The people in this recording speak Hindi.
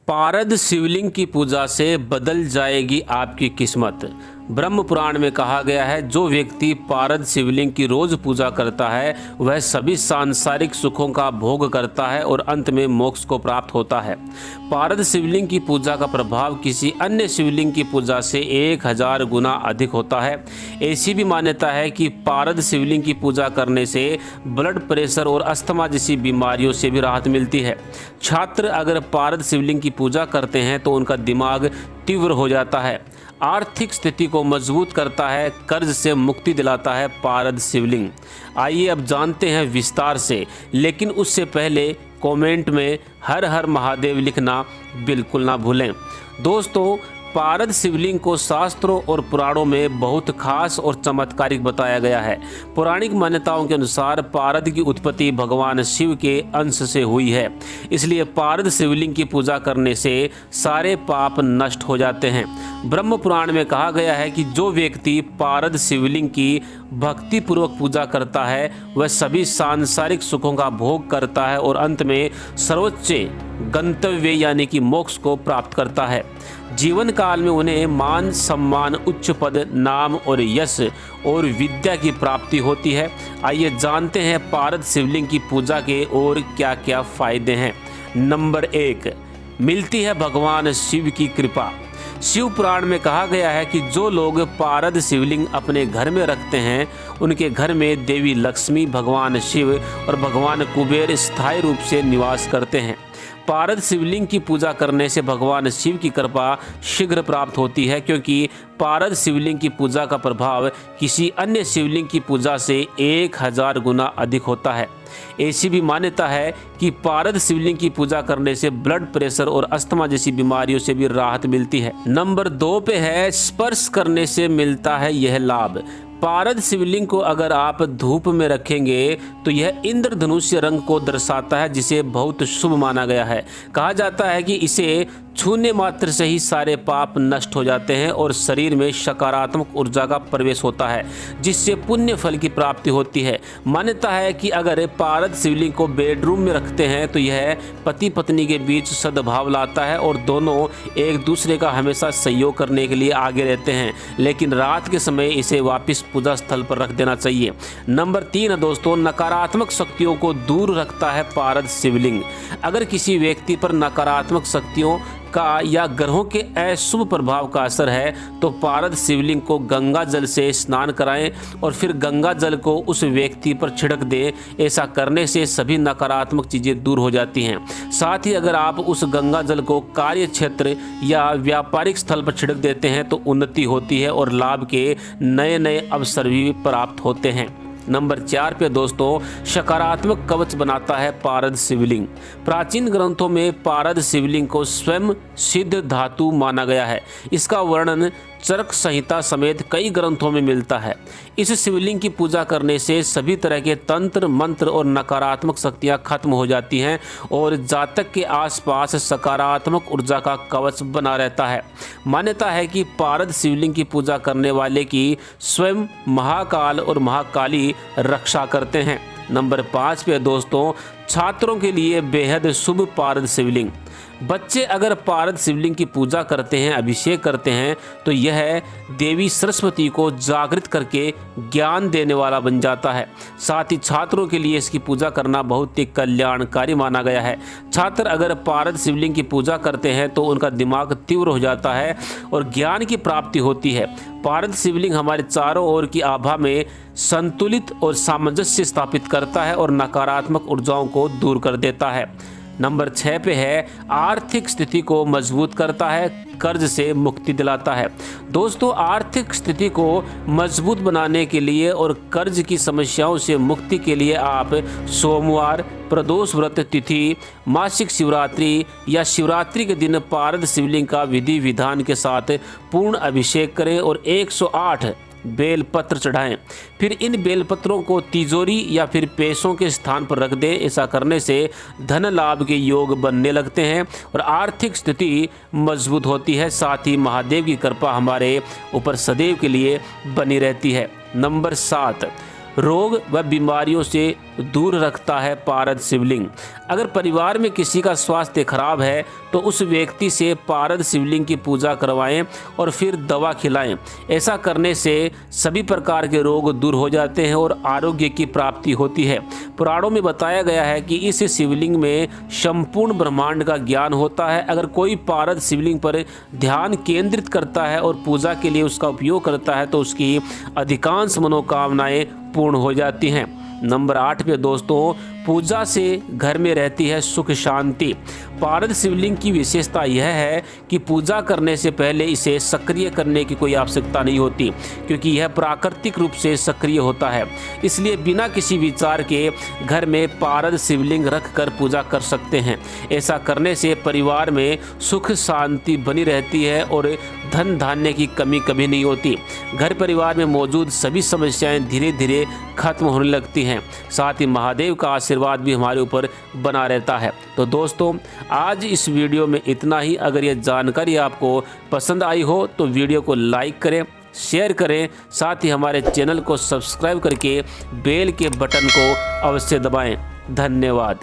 पारद शिवलिंग की पूजा से बदल जाएगी आपकी किस्मत। ब्रह्म पुराण में कहा गया है, जो व्यक्ति पारद शिवलिंग की रोज पूजा करता है वह सभी सांसारिक सुखों का भोग करता है और अंत में मोक्ष को प्राप्त होता है। पारद शिवलिंग की पूजा का प्रभाव किसी अन्य शिवलिंग की पूजा से 1000 गुना अधिक होता है। ऐसी भी मान्यता है कि पारद शिवलिंग की पूजा करने से ब्लड प्रेशर और अस्थमा जैसी बीमारियों से भी राहत मिलती है। छात्र अगर पारद शिवलिंग की पूजा करते हैं तो उनका दिमाग तीव्र हो जाता है, आर्थिक स्थिति को मजबूत करता है, कर्ज से मुक्ति दिलाता है पारद शिवलिंग। आइए अब जानते हैं विस्तार से, लेकिन उससे पहले कमेंट में हर हर महादेव लिखना बिल्कुल ना भूलें। दोस्तों, पारद शिवलिंग को शास्त्रों और पुराणों में बहुत खास और चमत्कारिक बताया गया है। पौराणिक मान्यताओं के अनुसार पारद की उत्पत्ति भगवान शिव के अंश से हुई है, इसलिए पारद शिवलिंग की पूजा करने से सारे पाप नष्ट हो जाते हैं। ब्रह्म पुराण में कहा गया है कि जो व्यक्ति पारद शिवलिंग की भक्ति पूर्वक पूजा करता है वह सभी सांसारिक सुखों का भोग करता है और अंत में सर्वोच्च गंतव्य यानी कि मोक्ष को प्राप्त करता है। जीवन काल में उन्हें मान सम्मान, उच्च पद, नाम और यश और विद्या की प्राप्ति होती है। आइए जानते हैं पारद शिवलिंग की पूजा के और क्या क्या फायदे हैं। नंबर 1, मिलती है भगवान शिव की कृपा। शिव पुराण में कहा गया है कि जो लोग पारद शिवलिंग अपने घर में रखते हैं उनके घर में देवी लक्ष्मी, भगवान शिव और भगवान कुबेर स्थायी रूप से निवास करते हैं। पारद शिवलिंग की पूजा करने से भगवान शिव की कृपा शीघ्र प्राप्त होती है, क्योंकि पारद शिवलिंग की पूजा का प्रभाव किसी अन्य शिवलिंग की पूजा से 1000 गुना अधिक होता है। ऐसी भी मान्यता है कि पारद शिवलिंग की पूजा करने से ब्लड प्रेशर और अस्थमा जैसी बीमारियों से भी राहत मिलती है। नंबर 2 पे है, स्पर्श करने से मिलता है यह लाभ। पारद शिवलिंग को अगर आप धूप में रखेंगे तो यह इंद्रधनुष्य रंग को दर्शाता है, जिसे बहुत शुभ माना गया है। कहा जाता है कि इसे छूने मात्र से ही सारे पाप नष्ट हो जाते हैं और शरीर में सकारात्मक ऊर्जा का प्रवेश होता है, जिससे पुण्य फल की प्राप्ति होती है। मान्यता है कि अगर पारद शिवलिंग को बेडरूम में रखते हैं तो यह पति पत्नी के बीच सद्भाव लाता है और दोनों एक दूसरे का हमेशा सहयोग करने के लिए आगे रहते हैं, लेकिन रात के समय इसे वापस पूजा स्थल पर रख देना चाहिए। नंबर 3 है दोस्तों, नकारात्मक शक्तियों को दूर रखता है पारद शिवलिंग। अगर किसी व्यक्ति पर नकारात्मक शक्तियों का या ग्रहों के अशुभ प्रभाव का असर है तो पारद शिवलिंग को गंगा जल से स्नान कराएं और फिर गंगा जल को उस व्यक्ति पर छिड़क दें। ऐसा करने से सभी नकारात्मक चीज़ें दूर हो जाती हैं। साथ ही अगर आप उस गंगा जल को कार्य क्षेत्र या व्यापारिक स्थल पर छिड़क देते हैं तो उन्नति होती है और लाभ के नए नए अवसर भी प्राप्त होते हैं। नंबर 4 पे दोस्तों, सकारात्मक कवच बनाता है पारद शिवलिंग। प्राचीन ग्रंथों में पारद शिवलिंग को स्वयं सिद्ध धातु माना गया है। इसका वर्णन चरक संहिता समेत कई ग्रंथों में मिलता है। इस शिवलिंग की पूजा करने से सभी तरह के तंत्र मंत्र और नकारात्मक शक्तियां खत्म हो जाती हैं और जातक के आसपास सकारात्मक ऊर्जा का कवच बना रहता है। मान्यता है कि पारद शिवलिंग की पूजा करने वाले की स्वयं महाकाल और महाकाली रक्षा करते हैं। नंबर 5 पे दोस्तों, छात्रों के लिए बेहद शुभ पारद शिवलिंग। बच्चे अगर पारद शिवलिंग की पूजा करते हैं, अभिषेक करते हैं तो यह देवी सरस्वती को जागृत करके ज्ञान देने वाला बन जाता है। साथ ही छात्रों के लिए इसकी पूजा करना बहुत ही कल्याणकारी माना गया है। छात्र अगर पारद शिवलिंग की पूजा करते हैं तो उनका दिमाग तीव्र हो जाता है और ज्ञान की प्राप्ति होती है। पारद शिवलिंग हमारे चारों ओर की आभा में संतुलित और सामंजस्य स्थापित करता है और नकारात्मक ऊर्जाओं को दूर कर देता है। नंबर 6 पे है, आर्थिक स्थिति को मजबूत करता है, कर्ज से मुक्ति दिलाता है। दोस्तों, आर्थिक स्थिति को मजबूत बनाने के लिए और कर्ज की समस्याओं से मुक्ति के लिए आप सोमवार, प्रदोष व्रत तिथि, मासिक शिवरात्रि या शिवरात्रि के दिन पारद शिवलिंग का विधि विधान के साथ पूर्ण अभिषेक करें और 108 बेलपत्र चढ़ाएं। फिर इन बेलपत्रों को तिजोरी या फिर पैसों के स्थान पर रख दें। ऐसा करने से धन लाभ के योग बनने लगते हैं और आर्थिक स्थिति मजबूत होती है। साथ ही महादेव की कृपा हमारे ऊपर सदैव के लिए बनी रहती है। नंबर 7, रोग व बीमारियों से दूर रखता है पारद शिवलिंग। अगर परिवार में किसी का स्वास्थ्य खराब है तो उस व्यक्ति से पारद शिवलिंग की पूजा करवाएं और फिर दवा खिलाएं। ऐसा करने से सभी प्रकार के रोग दूर हो जाते हैं और आरोग्य की प्राप्ति होती है। पुराणों में बताया गया है कि इस शिवलिंग में संपूर्ण ब्रह्मांड का ज्ञान होता है। अगर कोई पारद शिवलिंग पर ध्यान केंद्रित करता है और पूजा के लिए उसका उपयोग करता है तो उसकी अधिकांश मनोकामनाएं पूर्ण हो जाती हैं। नंबर 8 पे दोस्तों, पूजा से घर में रहती है सुख शांति। पारद शिवलिंग की विशेषता यह है कि पूजा करने से पहले इसे सक्रिय करने की कोई आवश्यकता नहीं होती, क्योंकि यह प्राकृतिक रूप से सक्रिय होता है। इसलिए बिना किसी विचार के घर में पारद शिवलिंग रख कर पूजा कर सकते हैं। ऐसा करने से परिवार में सुख शांति बनी रहती है और धन धान्य की कमी कभी नहीं होती। घर परिवार में मौजूद सभी समस्याएं धीरे धीरे खत्म होने लगती हैं। साथ ही महादेव का आशीर्वाद भी हमारे ऊपर बना रहता है। तो दोस्तों, आज इस वीडियो में इतना ही। अगर यह जानकारी आपको पसंद आई हो तो वीडियो को लाइक करें, शेयर करें, साथ ही हमारे चैनल को सब्सक्राइब करके बेल के बटन को अवश्य दबाएं। धन्यवाद।